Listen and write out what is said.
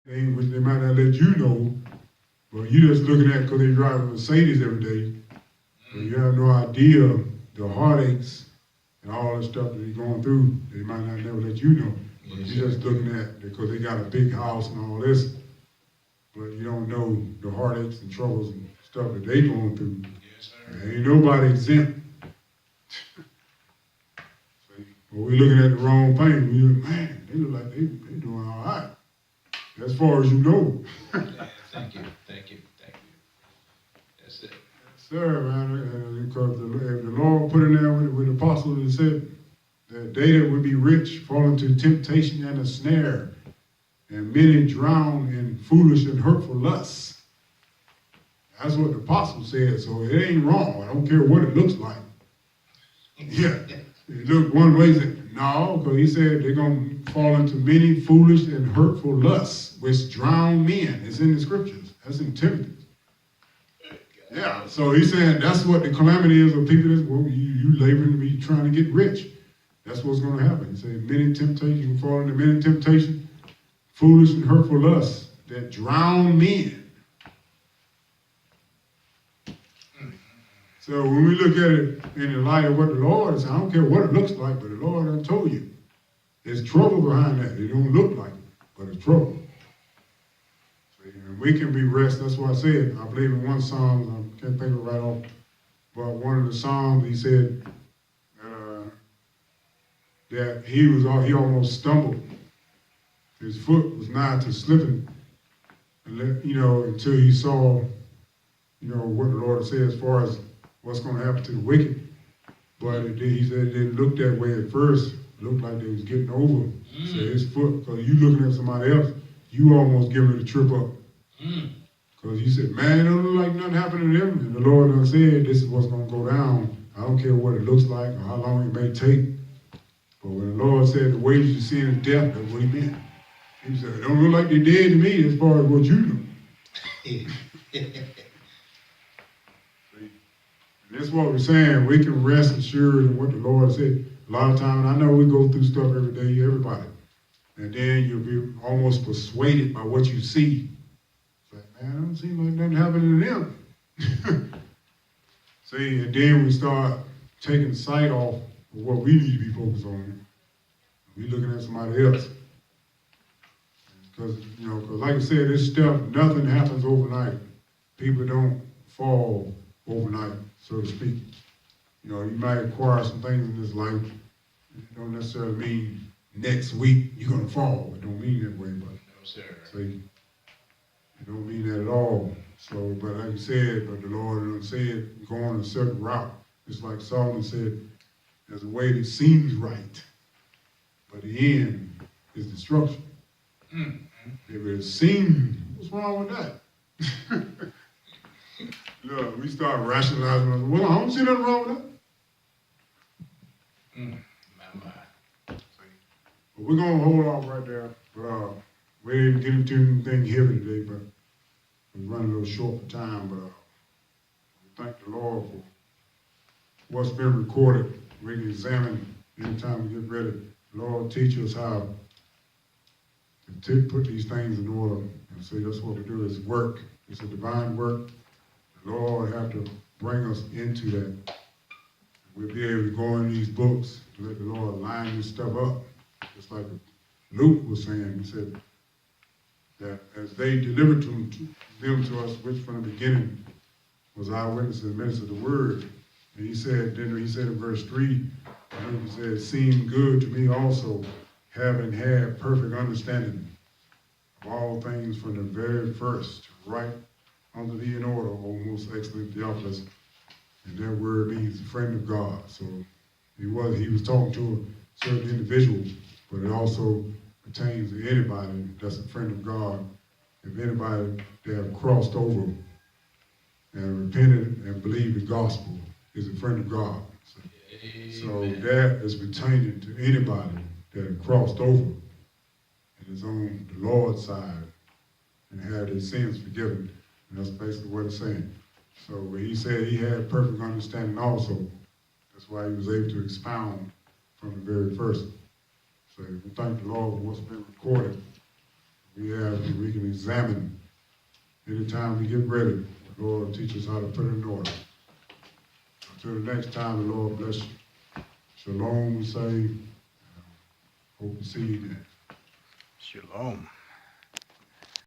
they might not let you know, but you just looking at because they drive a Mercedes every day, but you have no idea the heartaches and all the stuff that they're going through. They might not never let you know. But you're just looking at because they got a big house and all this, but you don't know the heartaches and troubles and stuff that they going through. Yes, sir. Ain't nobody exempt. See, but we're looking at the wrong thing. We look, man, they look like they doing all right. As far as you know. Yeah, thank you. That's it. Sir, man, because the Lord put in there with the apostles and said that they that would be rich fall into temptation and a snare, and many drown in foolish and hurtful lusts. That's what the apostle said, so it ain't wrong. I don't care what it looks like. Yeah, it looked one way, no, because he said they're going to fall into many foolish and hurtful lusts, which drown men. It's in the scriptures. That's in Timothy. Yeah, so he's saying that's what the calamity is of people. Well, you laboring to be trying to get rich. That's what's going to happen. He said many temptations, you can fall into many temptations, foolish and hurtful lusts that drown men. So when we look at it in the light of what the Lord is, I don't care what it looks like, but the Lord done told you. There's trouble behind that. It don't look like it, but it's trouble. And we can be rest. That's what I said. I believe in one Psalm, I can't think of it right off, but one of the Psalms, he said that he almost stumbled. His foot was nigh to slipping, until he saw, what the Lord said as far as what's going to happen to the wicked. But he said it didn't look that way at first. It looked like they was getting over. So his foot, because you looking at somebody else, you almost giving it a trip up. Because you said, man, it don't look like nothing happened to them. And the Lord done said, this is what's going to go down. I don't care what it looks like or how long it may take. But when the Lord said the wages of sin is death, that's what he meant. He said, it don't look like they did to me as far as what you know. And that's what we're saying. We can rest assured in what the Lord said. A lot of times, I know we go through stuff every day, everybody. And then you'll be almost persuaded by what you see. It's like, man, it don't seem like nothing happening to them. See, and then we start taking sight off of what we need to be focused on. We're looking at somebody else. Because, like I said, this stuff, nothing happens overnight. People don't fall overnight, so to speak. You might acquire some things in this life. It don't necessarily mean next week you're going to fall. It don't mean that way, but No, sir. See, it don't mean that at all. So, but like you said, but the Lord said, go on a certain route. Just like Solomon said, there's a way that seems right, but the end is destruction. If it seems, what's wrong with that? Look, we start rationalizing. Well, I don't see nothing wrong with that. But we're going to hold off right there. But we didn't get into anything heavy today, but we're running a little short for time. But we thank the Lord for what's been recorded. We can examine anytime we get ready. The Lord teach us how to put these things in order. And so that's what we do is work. It's a divine work. The Lord have to bring us into that. We'll be able to go in these books to let the Lord line this stuff up. Just like Luke was saying, he said that as they delivered them to us, which from the beginning was eyewitnesses and ministers of the word. And he said in verse 3, he said, it seemed good to me also, having had perfect understanding of all things from the very first, to write unto thee in order, O most excellent Theophilus. And that word means friend of God. So he was talking to a certain individual, but it also pertains to anybody that's a friend of God. If anybody that have crossed over and repented and believed the gospel is a friend of God. So that is pertaining to anybody that have crossed over and is on the Lord's side and had their sins forgiven. And that's basically what it's saying. So when he said he had perfect understanding also, that's why he was able to expound from the very first. So we thank the Lord for what's been recorded. we can examine anytime we get ready. The Lord teach us how to put it in order. Until the next time, the Lord bless you. Shalom, we say. Hope to see you again. Shalom.